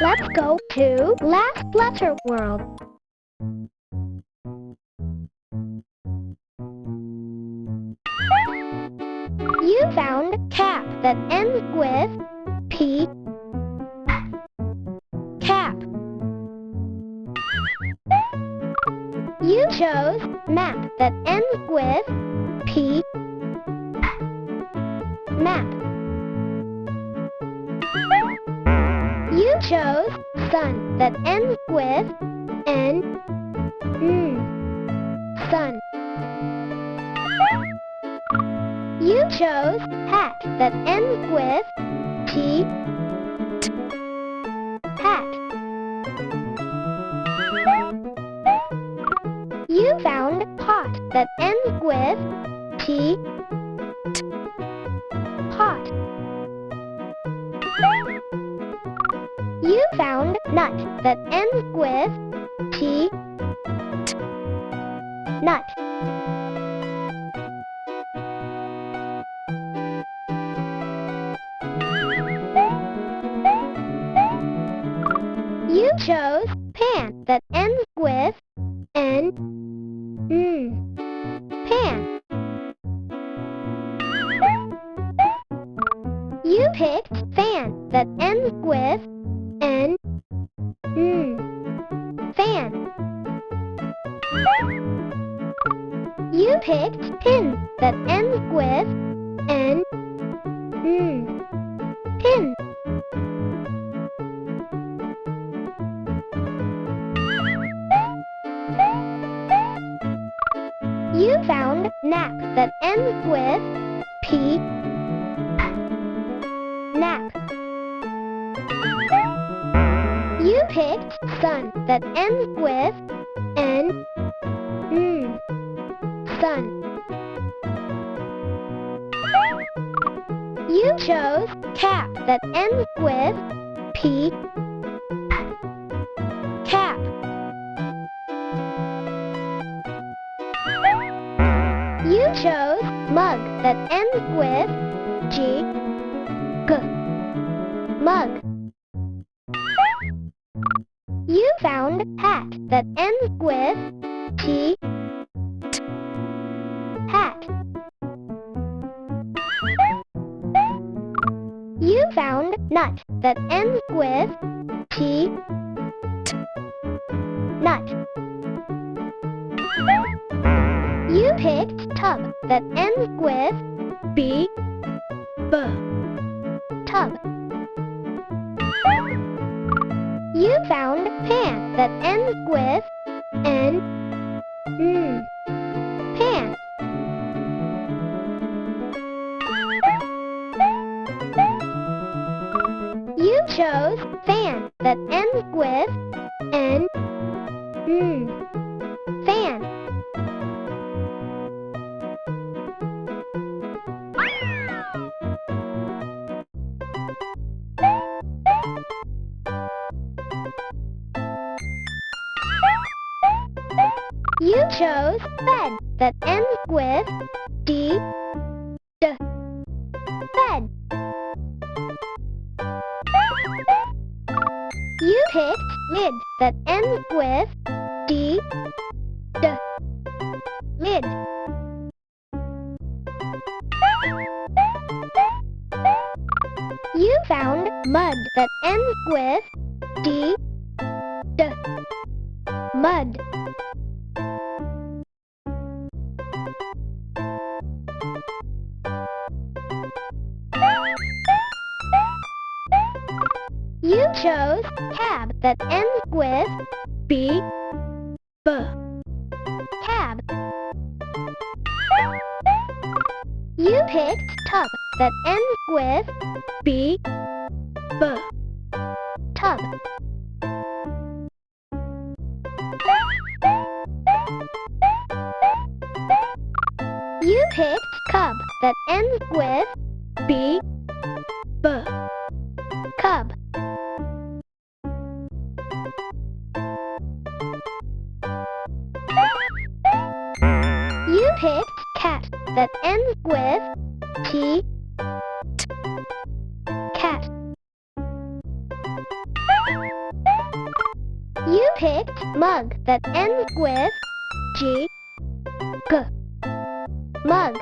Let's go to Last Letter World. You found cap that ends with P. Cap. You chose map that ends with P. Map. You chose sun that ends with N. Sun. You chose hat that ends with T. Hat. You found pot that ends with T. Pot. You found nut that ends with T. Nut. You chose pan that ends with N. Pan. You picked fan that ends with N. Fan. You picked pin that ends with N. Pin. You found nap that ends with P. Nap. You picked sun that ends with N. Sun. You chose cap that ends with P. Cap. You chose mug that ends with G. Mug. You found hat that ends with T. Hat. You found nut that ends with T. Nut. You picked tub that ends with B. Tub. You found pan that ends with N. Pan. You chose fan that ends with N. Fan. You chose bed that ends with D. Bed. You picked lid that ends with D. Lid. You found mud that ends with D. Mud. You chose cab that ends with B. Cab. You picked tub that ends with B. Tub. You picked cub that ends with B. Cub. You picked cat that ends with T. Cat. picked mug that ends with G, G. Mug.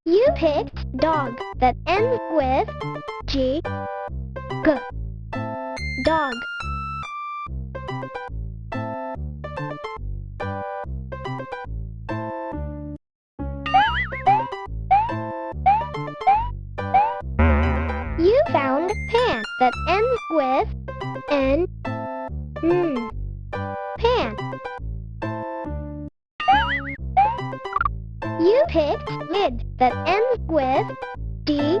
You picked dog that ends with G, G. Dog. You found pan that ends with N, pan. You picked lid that ends with D,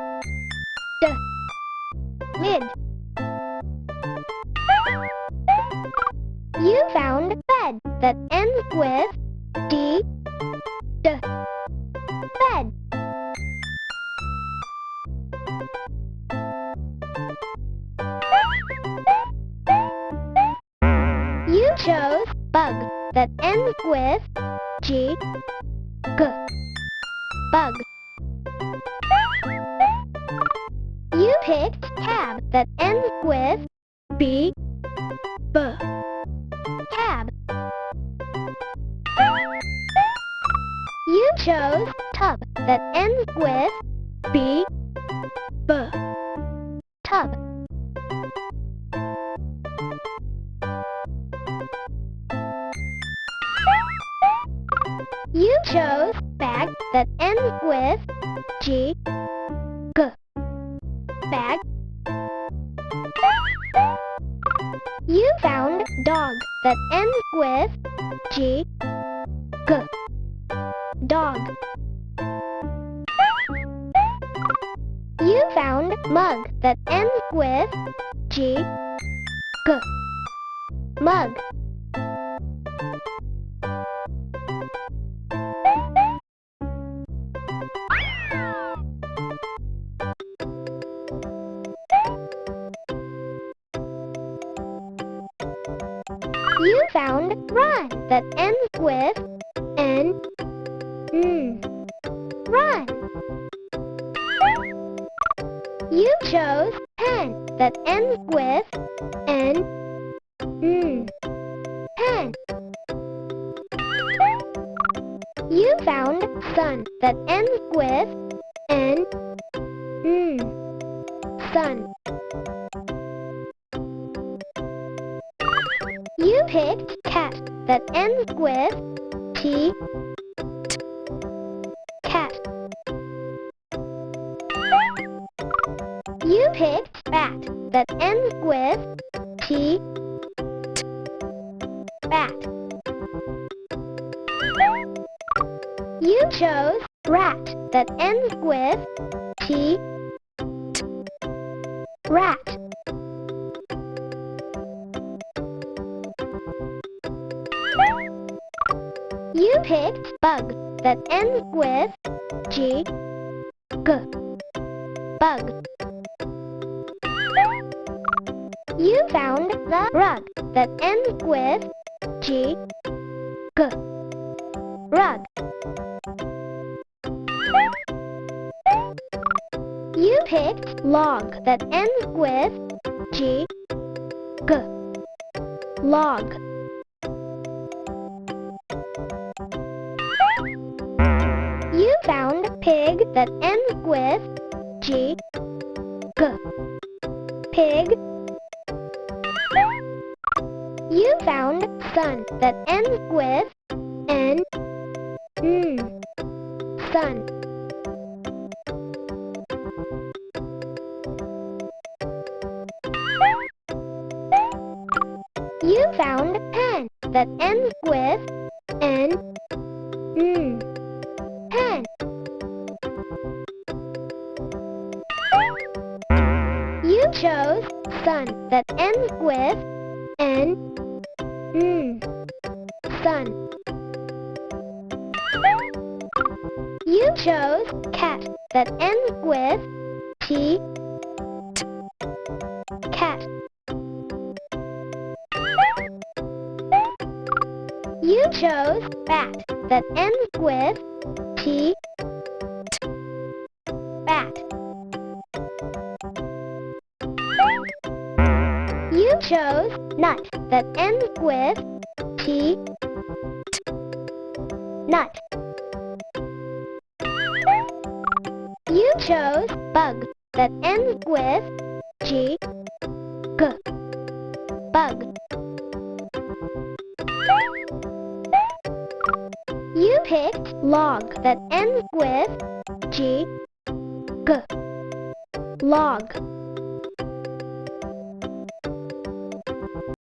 D. Lid. You found bed that ends with D, D. Bed. You chose bug that ends with G, G. Bug. You picked cab that ends with B, B. Cab. You chose tub that ends with B, B. Tub. You chose bag that ends with G, G. Bag. You found dog that ends with G, G. Dog. You found mug that ends with G, G. Mug. You found run that ends with N, run. You chose pen that ends with N, pen. You found sun that ends with N, sun. You picked cat that ends with T, cat. You picked bat that ends with T, bat. You chose rat that ends with T, rat. You picked bug that ends with G, G. Bug. You found the rug that ends with G, G. Rug. You picked log that ends with G, G. Log. You found pig that ends with G, G. Pig. You found sun that ends with N, sun. You found pen that ends with N, pen. You chose sun that ends with N, sun. You chose cat that ends with T, cat. You chose bat that ends with T, bat. You chose nut that ends with T. Nut. You chose bug that ends with G. G. Bug. You picked log that ends with G. G. Log.